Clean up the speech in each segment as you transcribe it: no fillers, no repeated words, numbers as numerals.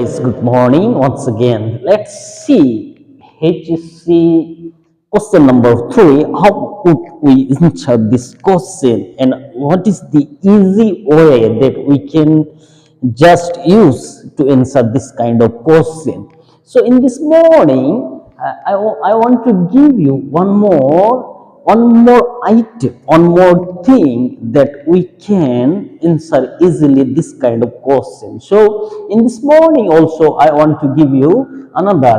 Guys, good morning once again. Let's see HSC question number 3. How would we answer this question, and what is the easy way that we can just use to answer this kind of question? So in this morning, I want to give you one more item, one more thing that we can answer easily this kind of question. So in this morning also I want to give you another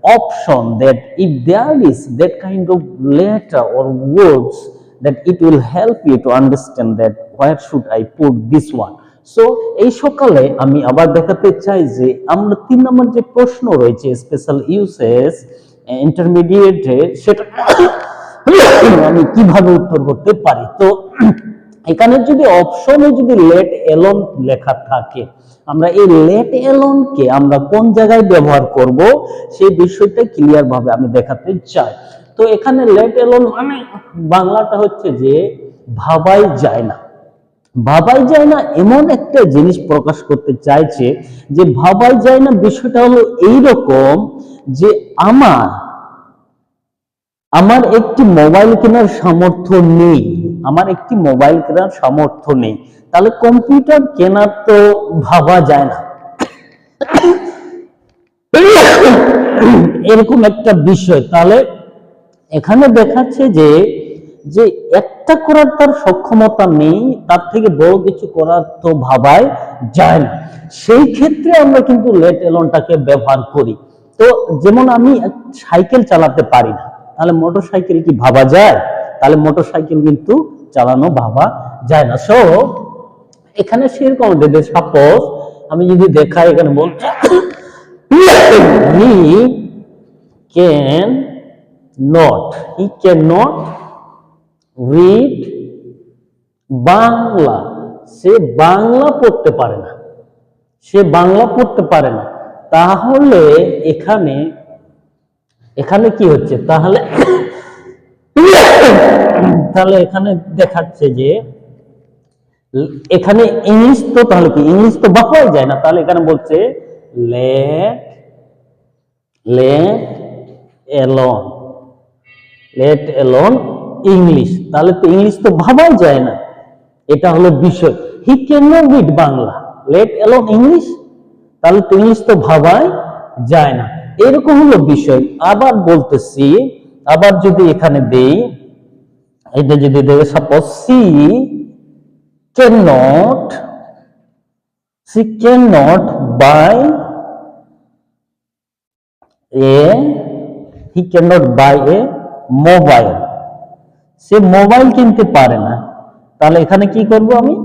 option that if there is that kind of letter or words, that it will help you to understand that where should I put this one. So এই সকালে আমি আবার দেখাতে চাই যে আমরা 3 নম্বর যে প্রশ্ন রয়েছে স্পেশাল ইউসেজ ইন্টারমিডিয়েটে, সেটা আমি কিভাবে উত্তর করতে পারি। তো এখানে যদি অপশনে যদি লেট এলোন লেখা থাকে, আমরা এই লেট এলোন কে আমরা কোন জায়গায় ব্যবহার করব সেই বিষয়টা ক্লিয়ার ভাবে আমি দেখাতে চাই। তো এখানে লেট এলোন মানে বাংলাটা হচ্ছে যে ভাবাই যায় না। ভাবাই যায় না এমন একটা জিনিস প্রকাশ করতে চাইছে যে ভাবাই যায় না বিষয়টা হলো এইরকম যে আমার একটি মোবাইল কেনার সামর্থ্য নেই, তাহলে কম্পিউটার কেনার তো ভাবা যায় না, এরকম একটা বিষয়। তাহলে এখানে দেখাচ্ছে যে একটা করার তার সক্ষমতা নেই, তার থেকে বড় কিছু করার তো ভাবাই যায় না। সেই ক্ষেত্রে আমরা কিন্তু লেট এলোনটাকে ব্যবহার করি। তো যেমন আমি সাইকেল চালাতে পারি না, তাহলে মোটর সাইকেল কি ভাবা যায়? তাহলে মোটর সাইকেল কিন্তু চালানো ভাবা যায় না। সো এখানে সেরকম সাপোজ আমি যদি দেখাই, এখানে বলছি he can not read Bangla, সে বাংলা পড়তে পারে না, তাহলে এখানে কি হচ্ছে, তাহলে এখানে দেখাচ্ছে যে এখানে ইংলিশ তো, তাহলে কি ইংলিশ তো ভাবাই যায় না, তাহলে এখানে বলছে লেট এলোন ইংলিশ, তাহলে তো ইংলিশ তো ভাবাই যায় না, এটা হলো বিষয়। He can not read Bangla, let alone English, তাহলে তো ইংলিশ তো ভাবাই যায় না, এরকম হলো বিষয়। আবার বলতেছি, আবার যদি এখানে দেই, এটা যদি দেবে suppose she can not buy a mobile, সে মোবাইল কিনতে পারে না, তাহলে এখানে কি করব আমি,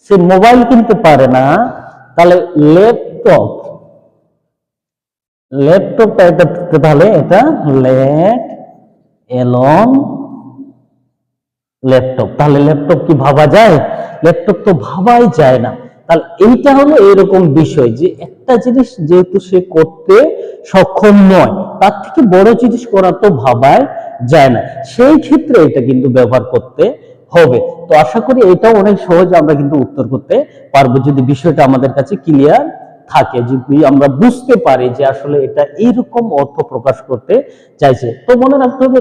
সে মোবাইল কিনতে পারে না, তাহলে ল্যাপটপটা এটা, তাহলে এটা লেট এলোন ল্যাপটপ, তাহলে ল্যাপটপ কি ভাবা যায়? ল্যাপটপ তো ভাবাই যায় না। তাহলে এইটা হলো এরকম বিষয় যে একটা জিনিস যেহেতু সে করতে সক্ষম নয়, তার থেকে বড় জিনিস করা তো ভাবাই যায় না, সেই ক্ষেত্রে এটা কিন্তু ব্যবহার করতে হবে। তো আশা করি এটাও অনেক সহজে আমরা কিন্তু উত্তর করতে পারবো যদি বিষয়টা আমাদের কাছে ক্লিয়ার থাকে, যদি আমরা বুঝতে পারি যে আসলে এটা এইরকম অর্থ প্রকাশ করতে চাইছে। তো মনে রাখতে হবে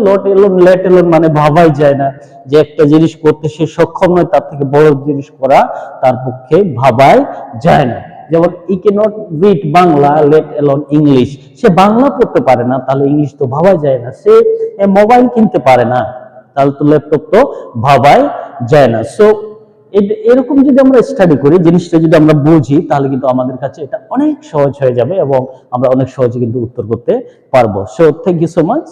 লেট এলোন মানে ভাবাই যায় না, যে একটা জিনিস করতে সে সক্ষম নয়, তার থেকে বড় জিনিস করা তার পক্ষে ভাবাই যায় না। যেমন ই cannot read Bangla let alone English, সে বাংলা পড়তে পারে না, তাহলে ইংলিশ তো ভাবাই যায় না। সে মোবাইল কিনতে পারে না, তাহলে তো ল্যাপটপ তো ভাবাই যায় না। সো এরকম যদি আমরা স্টাডি করি, জিনিসটা যদি আমরা বুঝি, তাহলে কিন্তু আমাদের কাছে এটা অনেক সহজ হয়ে যাবে এবং আমরা অনেক সহজে কিন্তু উত্তর করতে পারবো। So thank you so much.